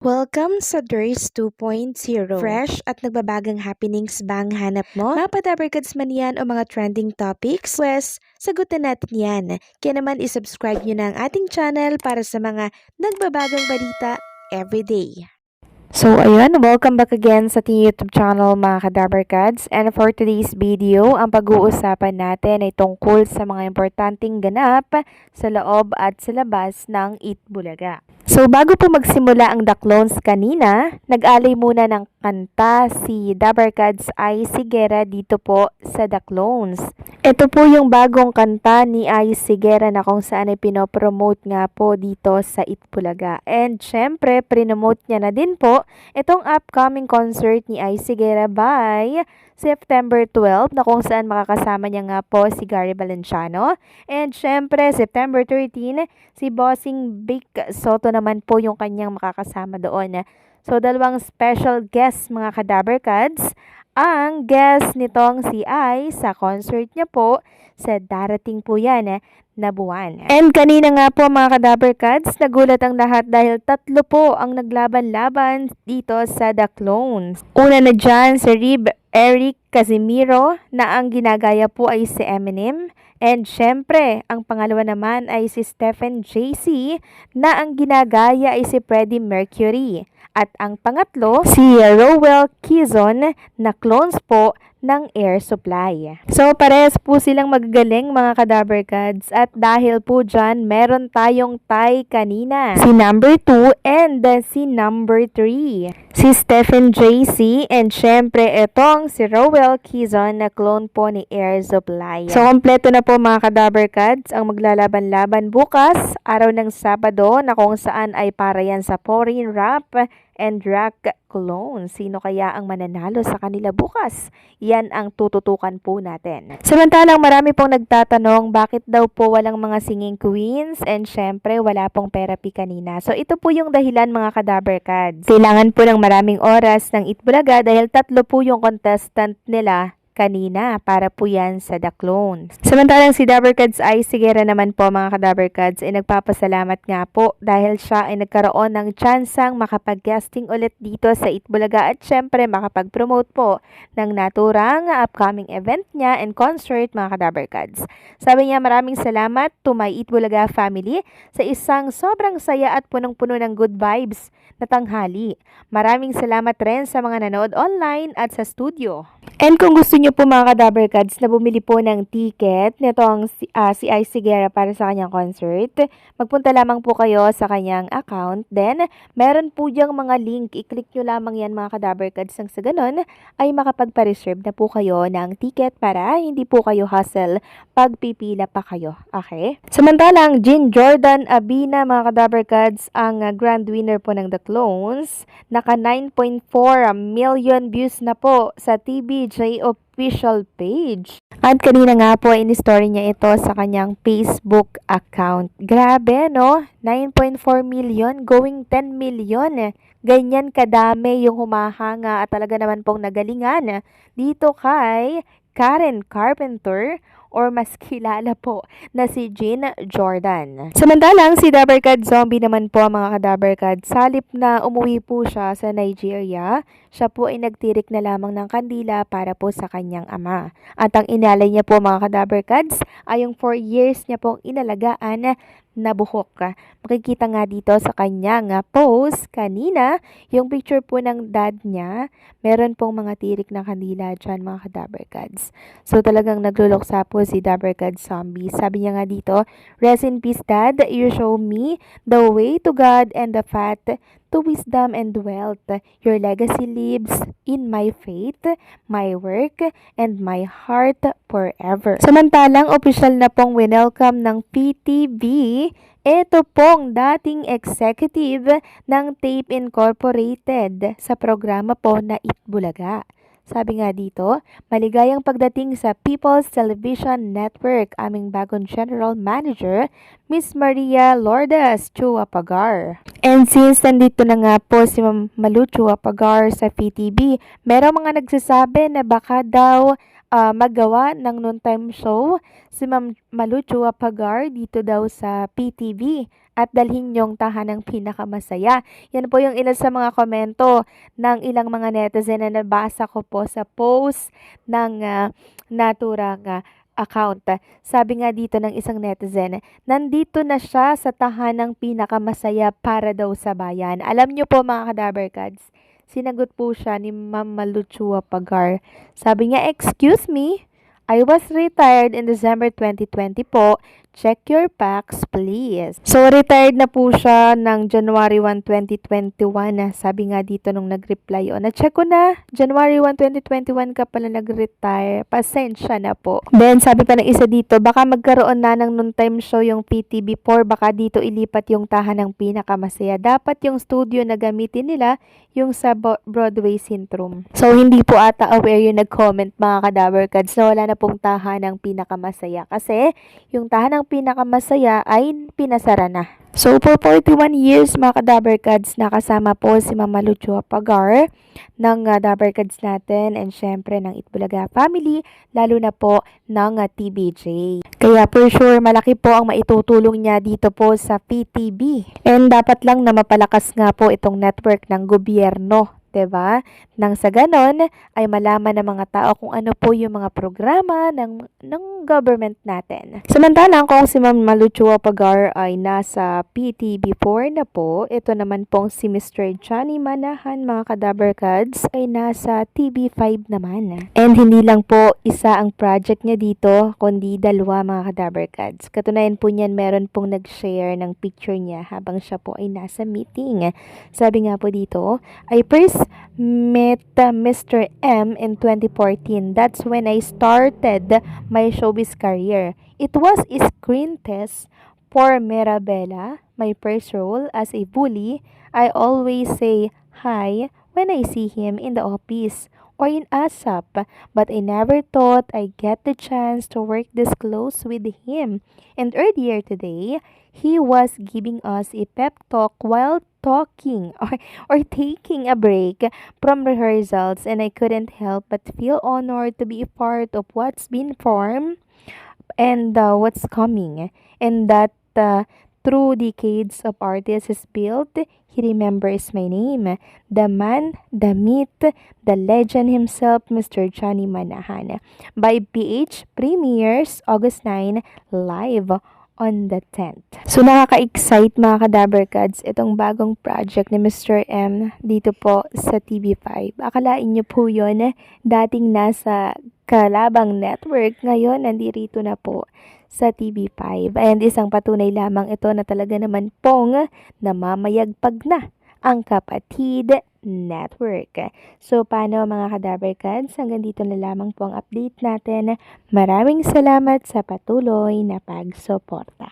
Welcome sa DRS 2.0. Fresh at nagbabagang happenings bang hanap mo? Mga padabarkads man yan o mga trending topics? Pwes, sagutin natin yan. Kaya naman isubscribe nyo na ang ating channel para sa mga nagbabagang balita everyday. So ayun, welcome back again sa ating YouTube channel mga kadabarkads. And for today's video, ang pag-uusapan natin ay tungkol sa mga importanteng ganap sa loob at sa labas ng Itbulaga. So bago po magsimula ang Daklones kanina, nag-alay muna ng kanta si Dabarkads Ay Sigera dito po sa Daklones. Ito po yung bagong kanta ni Ay Sigera na kung saan ay pinopromote nga po dito sa Itbulaga. And syempre, prinomote niya na din po itong upcoming concert ni Ay Sigera by September 12 na kung saan makakasama niya nga po si Gary Valenciano. And syempre, September 13, si Bossing Vic Soto naman po yung kanyang makakasama doon. So, dalawang special guests mga kadabarkads. Ang guest nitong si Ai sa concert niya po sa darating po yan na buwan. And kanina nga po mga kadabarkads, nagulat ang lahat dahil tatlo po ang naglaban-laban dito sa The Clones. Una na dyan si Eric Casimiro na ang ginagaya po ay si Eminem. And syempre, ang pangalawa naman ay si Stephen JC na ang ginagaya ay si Freddie Mercury. At ang pangatlo, si Rowell Kizon na clones po ng Air Supply. So, pares po silang magagaling mga kadabarkads at dahil po dyan, meron tayong tie kanina. Si number 2 and si number 3. Si Stephen JC and syempre itong si Rowell Kizon na clone po ni Air Supply. So, kompleto na po mga kadabarkads ang maglalaban-laban bukas, araw ng Sabado na kung saan ay para yan sa foreign rap and rock clone. Sino kaya ang mananalo sa kanila bukas? Yan ang tututukan po natin. Samantalang marami pong nagtatanong bakit daw po walang mga singing queens and syempre wala pong therapy kanina. So ito po yung dahilan mga kadabarkads. Kailangan po ng maraming oras ng Itbulaga dahil tatlo po yung contestant nila kanina para po yan sa The Clones. Samantalang si Dabarkads Ay Sigera naman po mga kadabarkads ay nagpapasalamat nga po dahil siya ay nagkaroon ng tsansang makapag-guesting ulit dito sa Itbulaga at syempre makapag-promote po ng naturang upcoming event niya and concert mga kadabarkads. Sabi niya maraming salamat to my Itbulaga family sa isang sobrang saya at punong-puno ng good vibes na tanghali. Maraming salamat rin sa mga nanood online at sa studio. And kung gusto niyo po mga kadabarkads na bumili po ng ticket nitong si Ay Sigera para sa kanyang concert, magpunta lamang po kayo sa kanyang account. Then, meron po diyang mga link. I-click nyo lamang yan mga kadabarkads. Nang sa ganun, ay makapagpa-reserve na po kayo ng ticket para hindi po kayo hassle pagpipila pa kayo. Okay? Samantalang, Jean Jordan Abina mga kadabarkads ang grand winner po ng The Clones. Naka 9.4 million views na po sa TBJ official page. At kanina nga po in-story niya ito sa kanyang Facebook account. Grabe no? 9.4 million going 10 million. Ganyan kadami yung humahanga at talaga naman pong nagalingan dito kay Karen Carpenter or mas kilala po na si Jean Jordan. Samantalang si Dabarkad Zombie naman po mga kadabarkad, salip na umuwi po siya sa Nigeria, siya po ay nagtirik na lamang ng kandila para po sa kanyang ama. At ang inalay niya po mga kadabarkads ay yung 4 years niya pong inalagaan na buhok. Makikita nga dito sa kanyang post kanina, yung picture po ng dad niya, meron pong mga tirik na kandila dyan mga kadabarkads. So talagang nagluluksa po si Dabarkad Zombie. Sabi niya nga dito, rest in peace dad, you show me the way to God and the path to wisdom and wealth. Your legacy lives in my faith, my work, and my heart forever. Samantalang, opisyal na pong winelcome ng PTV ito pong dating executive ng Tape Incorporated sa programa po na Itbulaga. Sabi nga dito, maligayang pagdating sa People's Television Network, aming bagong General Manager, Miss Maria Lourdes Chua Pagar. And since nandito na nga po si Ma'am Malu Chua Pagar sa PTV, merong mga nagsasabi na baka daw magawa ng noontime show si Ma'am Malu Chua Pagar dito daw sa PTV. at dalhin yung tahanang pinakamasaya. Yan po yung ilan sa mga komento ng ilang mga netizen na nabasa ko po sa post ng naturang account. Sabi nga dito ng isang netizen, nandito na siya sa tahanang pinakamasaya para daw sa bayan. Alam nyo po mga Kadabarkads, sinagot po siya ni Ma'am Maluchua Pagar. Sabi niya, excuse me, I was retired in December 2020 po. Check your facts, please. So, retired na po siya ng January 1, 2021. Sabi nga dito nung nag-reply, na-check ko na, January 1, 2021 ka pala nag-retire. Pasensya na po. Then, sabi pa ng isa dito, baka magkaroon na ng noon-time show yung PTV4, baka dito ilipat yung tahanang pinakamasaya. Dapat yung studio na gamitin nila, yung sa Broadway Syndrome. So, hindi po ata aware yung nag-comment mga Kadabarkads na wala na pong tahanang pinakamasaya. Kasi, yung tahanang pinakamasaya ay pinasara na. So, for 41 years mga Kadabarkads, nakasama po si Mama Luchua Pagar ng Dabarkads natin and syempre ng Itbulaga family, lalo na po ng TBJ. Kaya for sure, malaki po ang maitutulong niya dito po sa PTV. And dapat lang na mapalakas nga po itong network ng gobyerno. 'Di ba? Nang sa ganon ay malaman ng mga tao kung ano po yung mga programa ng government natin. Samantalang kung si Ma'am Maluchua Pagar ay nasa PTV4 na po, ito naman pong si Mr. Johnny Manahan mga Kadabarkads ay nasa TV5 naman. And hindi lang po isa ang project niya dito, kundi dalawa mga Kadabarkads. Katunayan po niyan, meron pong nag-share ng picture niya habang siya po ay nasa meeting. Sabi nga po dito, I first met Mr. M in 2014. That's when I started my showbiz career. It was a screen test for Mirabella, my first role as a bully. I always say hi when I see him in the office or in ASAP, but I never thought I'd get the chance to work this close with him. And earlier today, he was giving us a pep talk while talking or taking a break from rehearsals, and I couldn't help but feel honored to be a part of what's been formed and what's coming, and that through decades of artists has built, he remembers my name. The man, the myth, the legend himself, Mr. Johnny Manahan. By PH premieres August 9 live on the 10th. So, nakaka-excite mga Kadabarkads itong bagong project ni Mr. M dito po sa TV5. Akalain niyo po yun, dating nasa Kalabang Network, ngayon nandirito na po sa TV5. And isang patunay lamang ito na talaga naman pong namamayagpag na ang Kapatid Network. So, paano mga Kadabarkads? Hanggang dito na lamang po ang update natin. Maraming salamat sa patuloy na pagsuporta.